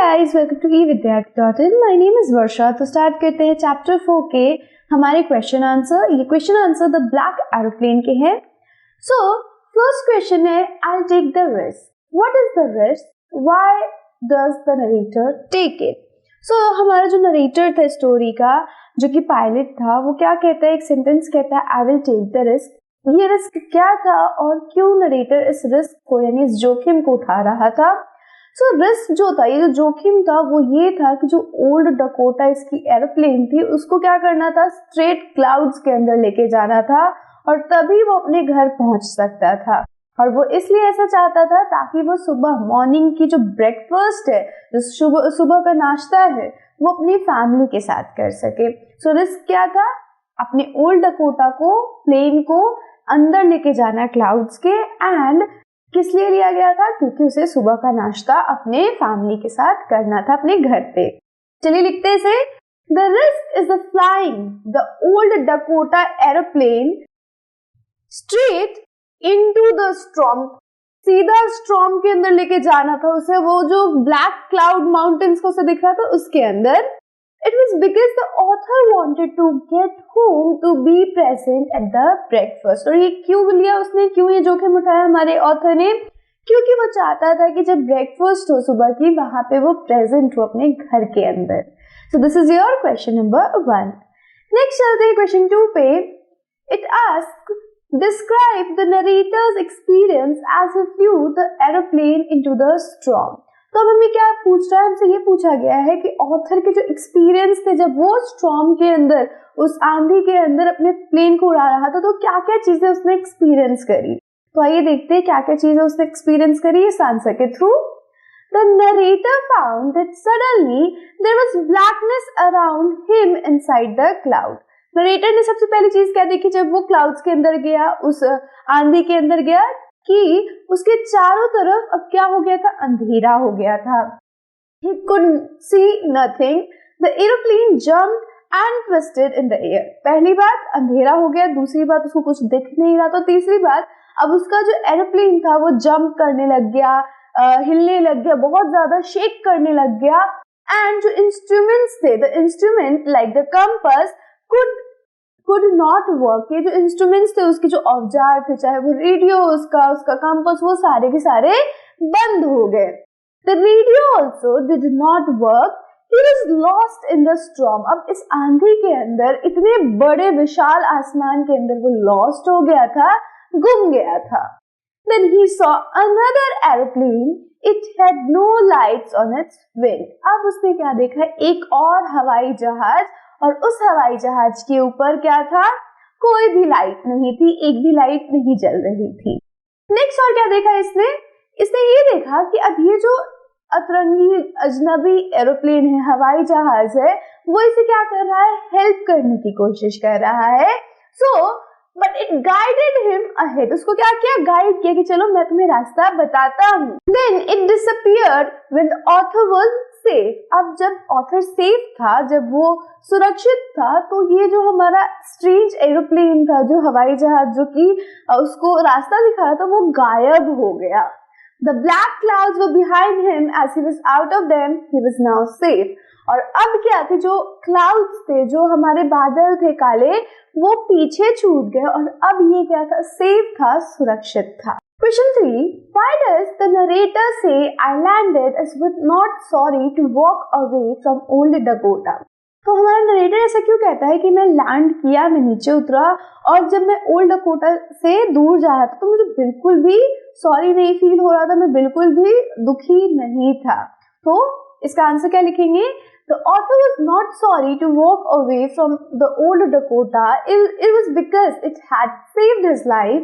guys, welcome to evidyarthi.in. My name is Varsha. तो start करते हैं चैप्टर 4 के हमारे क्वेश्चन आंसर. ये question answer the black aeroplane के हैं. सो फर्स्ट क्वेश्चन है, I'll take the risk. What is the risk? Why does the narrator take it? So हमारा जो नरेटर था स्टोरी का, जो कि पायलट था, वो क्या कहता है, एक सेंटेंस कहता है I will take the risk. ये रिस्क क्या था और क्यों नरेटर इस रिस्क को यानी इस जोखिम को उठा रहा था. सो रिस्क जो था, ये जो जोखिम था, वो ये था कि जो ओल्ड डकोटा इसकी एरोप्लेन थी, उसको क्या करना था, स्ट्रेट क्लाउड्स के अंदर लेके जाना था और तभी वो अपने घर पहुंच सकता था. और वो इसलिए ऐसा चाहता था ताकि वो सुबह मॉर्निंग की जो ब्रेकफास्ट है, जो सुबह का नाश्ता है, वो अपनी फैमिली के साथ कर सके. सो रिस्क क्या था, अपने ओल्ड डकोटा को, प्लेन को अंदर लेके जाना क्लाउड्स के. एंड किस लिए लिया गया था, क्योंकि उसे सुबह का नाश्ता अपने फैमिली के साथ करना था अपने घर पे. चलिए लिखते हैं इसे. The risk is the flying the old Dakota aeroplane straight into the storm. सीधा स्टॉर्म के अंदर लेके जाना था उसे, वो जो ब्लैक क्लाउड माउंटेन्स को दिख रहा था उसके अंदर. It was because the author wanted to get home to be present at the breakfast. और ये क्यों लिया उसने, क्यों ये जोखिम उठाया हमारे ऑथर ने, क्योंकि वो चाहता था कि जब ब्रेकफास्ट हो सुबह की, वहां पे वो प्रेजेंट हो अपने घर के अंदर. So this is your question number 1. Next चलते हैं क्वेश्चन 2 पे. It asks, describe the narrator's experience as he flew the aeroplane into the storm. तो अब हमें क्या पूछ रहा है, हमसे ये पूछा गया है कि ऑथर के जो एक्सपीरियंस थे जब वो स्टॉर्म के अंदर, उस आंधी के अंदर अपने प्लेन को उड़ा रहा था, तो क्या क्या चीजें उसने एक्सपीरियंस करी. तो आइए देखते हैं क्या क्या चीजें उसने एक्सपीरियंस करी इस आंसर के through. The narrator found that suddenly there was blackness around him inside the cloud. Narrator ने सबसे पहली चीज क्या देखी जब वो क्लाउड्स के अंदर गया, उस आंधी के अंदर गया, कि उसके चारों तरफ अब क्या हो गया था, अंधेरा हो गया था. He couldn't see nothing. The aeroplane jumped and twisted in the air. पहली बात अंधेरा हो गया, दूसरी बात उसको कुछ दिख नहीं रहा, तो तीसरी बात अब उसका जो एरोप्लेन था वो जंप करने लग गया, हिलने लग गया, बहुत ज्यादा शेक करने लग गया. एंड जो इंस्ट्रूमेंट्स थे, the instrument like the compass could not work. ये जो इंस्ट्रूमेंट्स थे, उसके जो औजार थे, चाहे वो रेडियो, उसका कंपास, वो सारे के सारे बंद हो गए. The radio also did not work. He was lost in the storm. अब इस आंधी के अंदर, इतने बड़े विशाल आसमान के अंदर वो लॉस्ट हो गया था, गुम गया था. Then he saw another aeroplane. It had no lights on its wing. अब उसने क्या देखा, एक और हवाई जहाज, और उस हवाई जहाज के ऊपर क्या था, कोई भी लाइट नहीं थी, एक भी लाइट नहीं जल रही थी. नेक्स्ट और क्या देखा इसने ये देखा कि अब ये जो अतरंगी अजनबी एरोप्लेन है, हवाई जहाज है, वो इसे क्या कर रहा है, हेल्प करने की कोशिश कर रहा है. But it guided him ahead. उसको क्या किया, गाइड किया कि चलो मैं तुम्हें रास्ता बताता हूँ. Then it disappeared when the author was safe. अब जब ऑथर सेफ था, जब वो सुरक्षित था, तो ये जो हमारा स्ट्रेंज एरोप्लेन था, जो हवाई जहाज जो कि उसको रास्ता दिखा रहा था, वो गायब हो गया. The black clouds were behind him. As he was out of them, he was now safe. और अब क्या थे, जो क्लाउड्स थे, जो हमारे बादल थे काले, वो पीछे छूट गए और अब ये क्या था, सेफ था, सुरक्षित था. Question 3. Why does the narrator say I landed as with not sorry to walk away from old Dakota? तो हमारा नरेटर ऐसा क्यों कहता है कि मैं लैंड किया, मैं नीचे उतरा, और जब मैं ओल्ड डकोटा से दूर जा रहा था तो मुझे बिल्कुल भी सॉरी नहीं फील हो रहा था, मैं बिल्कुल भी दुखी नहीं था. तो इसका आंसर क्या लिखेंगे. The author was not sorry to walk away from the old Dakota. It was because it had saved his life.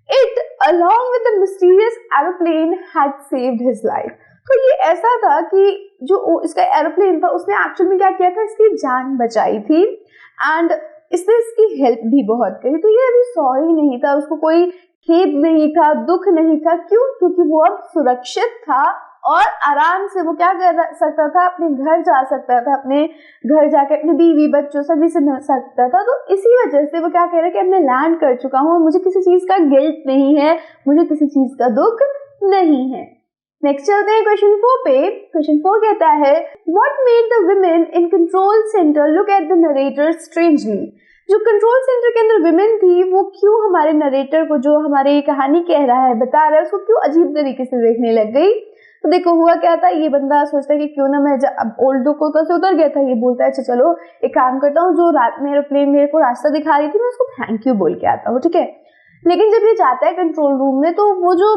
It, along with the mysterious aeroplane, had saved his life. तो ये ऐसा था कि जो इसका aeroplane था, उसने actual में क्या किया था, इसकी जान बचाई थी एंड इसने इसकी हेल्प भी बहुत करी. तो ये अभी सॉरी नहीं था, उसको कोई खेद नहीं था, दुख नहीं था. क्यों, क्योंकि वो अब सुरक्षित था और आराम से वो क्या कर सकता था, अपने घर जा सकता था, अपने घर जाके अपने बीवी बच्चों सभी से मिल सकता था. तो इसी वजह से वो क्या कह रहा है कि अब मैं लैंड कर चुका हूँ, मुझे किसी चीज का गिल्ट नहीं है, मुझे किसी चीज का दुख नहीं है. नेक्स्ट चलते हैं क्वेश्चन 4 पे। क्वेश्चन 4 कहता है what made the women in control centre look at the narrator strangely. जो कंट्रोल सेंटर के अंदर विमेन थी वो क्यों हमारे नरेटर को, जो हमारी कहानी कह रहा है, बता रहा है, उसको क्यों अजीब तरीके से देखने लग गई। तो देखो हुआ क्या था, ये बंदा सोचता है कि क्यों ना मैं, अब ओल्ड कोटा से उतर गया था, ये बोलता है अच्छा चलो एक काम करता हूँ, जो रात में एरोप्लेन मेरे को रास्ता दिखा रही थी मैं उसको थैंक यू बोल के आता हूँ, ठीक है। लेकिन जब ये जाता है कंट्रोल रूम में तो वो जो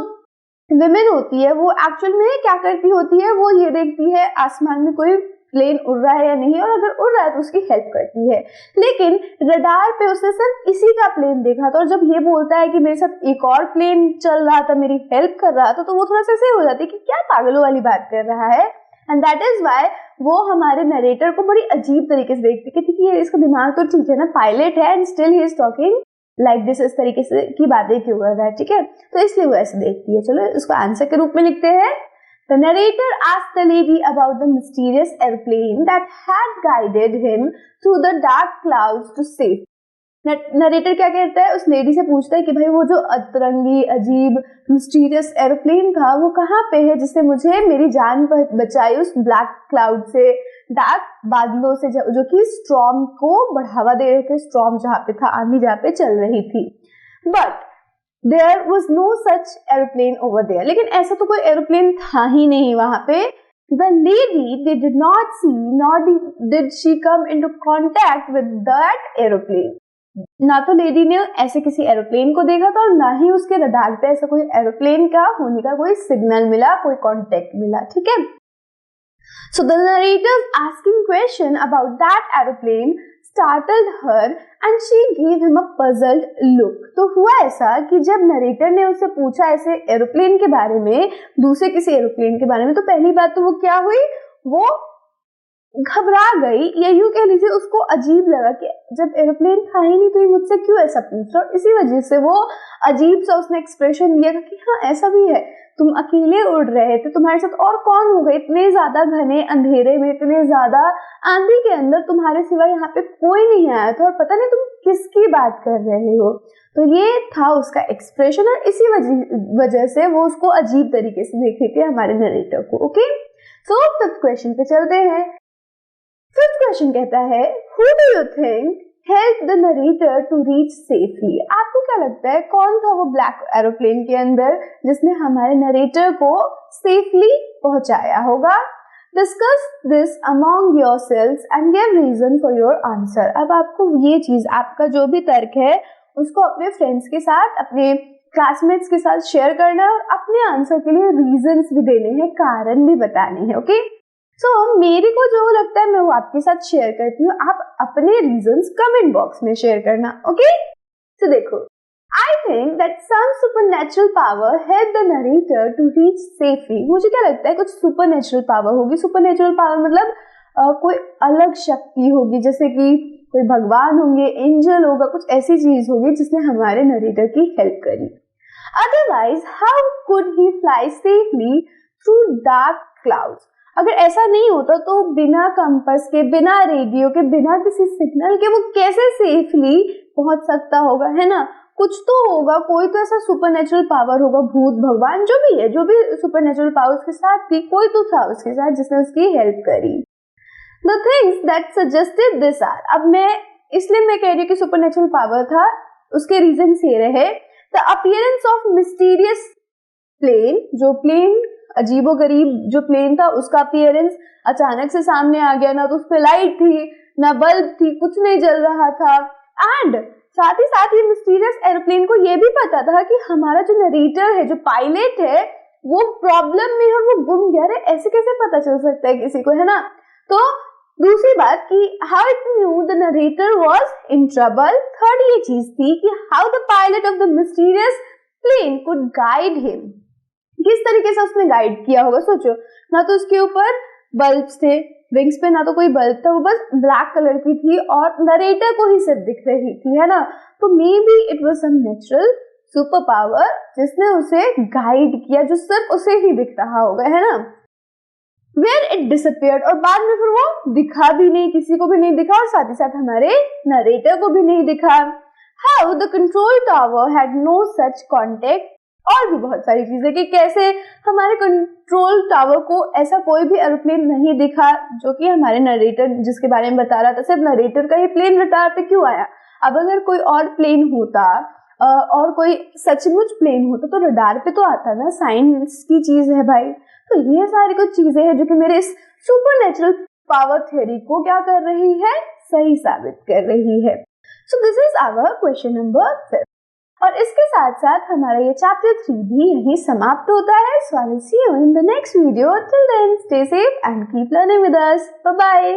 विमेन होती है वो एक्चुअल में क्या करती होती है, वो ये देखती है आसमान में कोई प्लेन उड़ रहा है या नहीं, और अगर उड़ रहा है तो उसकी हेल्प करती है। लेकिन रडार पे उसने सिर्फ इसी का प्लेन देखा था, और जब ये बोलता है कि मेरे साथ एक और प्लेन चल रहा था, मेरी हेल्प कर रहा था, तो वो थोड़ा सा ऐसे हो जाती है कि क्या पागलों वाली बात कर रहा है। एंड दैट इज वाई वो हमारे नरेटर को बड़ी अजीब तरीके से देखती है कि ठीक है इसका दिमाग तो ठीक है ना, पायलट है and still he is talking like this, इस तरीके से की बातें क्यों कर रहा है, ठीक है। तो इसलिए वो ऐसे देखती है। चलो इसको आंसर के रूप में लिखते हैं। The narrator asked the lady about the mysterious airplane that had guided him through the dark clouds to safety. Narrator क्या कहता है, उस लेडी से पूछता है कि भाई वो जो अतरंगी अजीब मिस्टीरियस एरोप्लेन था वो कहाँ पे है जिससे मुझे मेरी जान बचाई उस ब्लैक क्लाउड से, डार्क बादलों से, जो कि स्टॉर्म को बढ़ावा दे रहे थे, स्टॉर्म जहाँ पे था, आंधी जहाँ पे चल रही थी। But There was no such airplane over there. लेकिन ऐसा तो कोई एरोप्लेन था ही नहीं वहां पे। The lady they did not see nor did she come into contact with that airplane. ना तो लेडी ने ऐसे किसी एरोप्लेन को देखा था और ना ही उसके रडार पे ऐसा कोई एरोप्लेन का होने का कोई सिग्नल मिला, कोई कांटेक्ट मिला, ठीक है। So the narrator asking question about that aeroplane startled her and she gave him a puzzled look. तो हुआ ऐसा कि जब नरेटर ने उससे पूछा ऐसे एरोप्लेन के बारे में, दूसरे किसी एरोप्लेन के बारे में, तो पहली बात तो वो क्या हुई, वो घबरा गई, या यूं कह लीजिए उसको अजीब लगा कि जब एरोप्लेन था ही नहीं तो ये मुझसे क्यों ऐसा पूछ रहा। इसी वजह से वो अजीब सा उसने एक्सप्रेशन दिया कि हाँ ऐसा भी है, तुम अकेले उड़ रहे थे, तुम्हारे साथ और कौन होगा, इतने ज्यादा घने अंधेरे में, इतने ज्यादा आंधी के अंदर तुम्हारे सिवा यहाँ पे कोई नहीं आया था और पता नहीं तुम किसकी बात कर रहे हो। तो ये था उसका एक्सप्रेशन और इसी वजह से वो उसको अजीब तरीके से देख रही थी हमारे नरेटर को। ओके, सो फिफ्थ क्वेश्चन पे चलते हैं। फिफ्थ क्वेश्चन कहता है who do you think help the narrator to reach safely. आपको क्या लगता है कौन था वो ब्लैक एरोप्लेन के अंदर जिसने हमारे नरेटर को सेफली पहुंचाया होगा। Discuss this amongst yourselves and give reason for your answer. अब आपको ये चीज, आपका जो भी तर्क है उसको अपने फ्रेंड्स के साथ, अपने क्लासमेट्स के साथ शेयर करना है और अपने आंसर के लिए रीजंस भी देने हैं, कारण भी बताने हैं। ओके, सो मेरे को जो लगता है मैं वो आपके साथ शेयर करती हूँ, आप अपने रीजंस कमेंट बॉक्स में शेयर करना। ओके, तो देखो, I think that some supernatural power help the narrator to reach safely. मुझे क्या लगता है कुछ सुपरनैचुरल पावर होगी। सुपरनैचुरल पावर मतलब कोई अलग शक्ति होगी, जैसे कि कोई भगवान होंगे, एंजल होगा, कुछ ऐसी चीज होगी जिसने हमारे नरेटर की हेल्प करी। Otherwise how could he fly safely through dark clouds. अगर ऐसा नहीं होता तो बिना कंपास के, बिना रेडियो के, बिना किसी सिग्नल के वो कैसे सेफली पहुंच सकता होगा, है ना। कुछ तो होगा, कोई तो ऐसा सुपरनैचुरल पावर होगा, भूत भगवान जो भी है, जो भी सुपरनैचुरल पावर उसके साथ थी, कोई तो था उसके साथ जिसने उसकी हेल्प करी। The things that suggested this are, अब मैं इसलिए मैं कह रही हूँ कि सुपरनैचुरल पावर था, उसके रीजन ये रहे। The appearance of mysterious plane, जो प्लेन अजीबोगरीब जो प्लेन था उसका अपीयरेंस अचानक से सामने आ गया, ना तो उस पर लाइट थी ना बल्ब थी, कुछ नहीं जल रहा था। एंड साथ ही साथ ये मिस्टीरियस एरोप्लेन को ये भी पता था कि हमारा जो नरेटर है, जो पायलट है, वो प्रॉब्लम में है और वो गुम गया। अरे ऐसे कैसे पता चल सकता है किसी को, है ना। तो दूसरी बात कि how it knew the narrator was in trouble. Third ये चीज थी कि how the pilot of the mysterious plane could guide him, किस तरीके से उसने गाइड किया होगा। सोचो, ना तो उसके ऊपर बल्ब्स थे, विंग्स पे ना तो कोई बल्ब था, वो बस ब्लैक कलर की थी और नरेटर को ही सिर्फ दिख रही थी, है ना। तो maybe it was some natural super power जिसने उसे गाइड किया, जो सिर्फ उसे ही दिख रहा होगा, है ना। Where it disappeared, और बाद में फिर वो दिखा भी नहीं, किसी को भी नहीं दिखा और साथ ही साथ हमारे नरेटर को भी नहीं दिखा। How the control tower had no such contact और भी बहुत सारी चीजें कि कैसे हमारे कंट्रोल टावर को ऐसा कोई भी एरोप्लेन नहीं दिखा जो कि हमारे नरेटर जिसके बारे में बता रहा था सिर्फ नरेटर का ही प्लेन रडार पे क्यों आया। अब अगर कोई और प्लेन होता और कोई सचमुच प्लेन होता तो रडार पे तो आता ना, साइंस की चीज है भाई। तो ये सारी कुछ चीजें हैं जो कि मेरे इस सुपरनेचुरल पावर थ्योरी को क्या कर रही है, सही साबित कर रही है। So this is our question number 5 और इसके साथ साथ हमारा ये चैप्टर 3 भी यहीं समाप्त होता है। So I will see you in the next video. Till then stay safe and keep learning with us. Bye bye.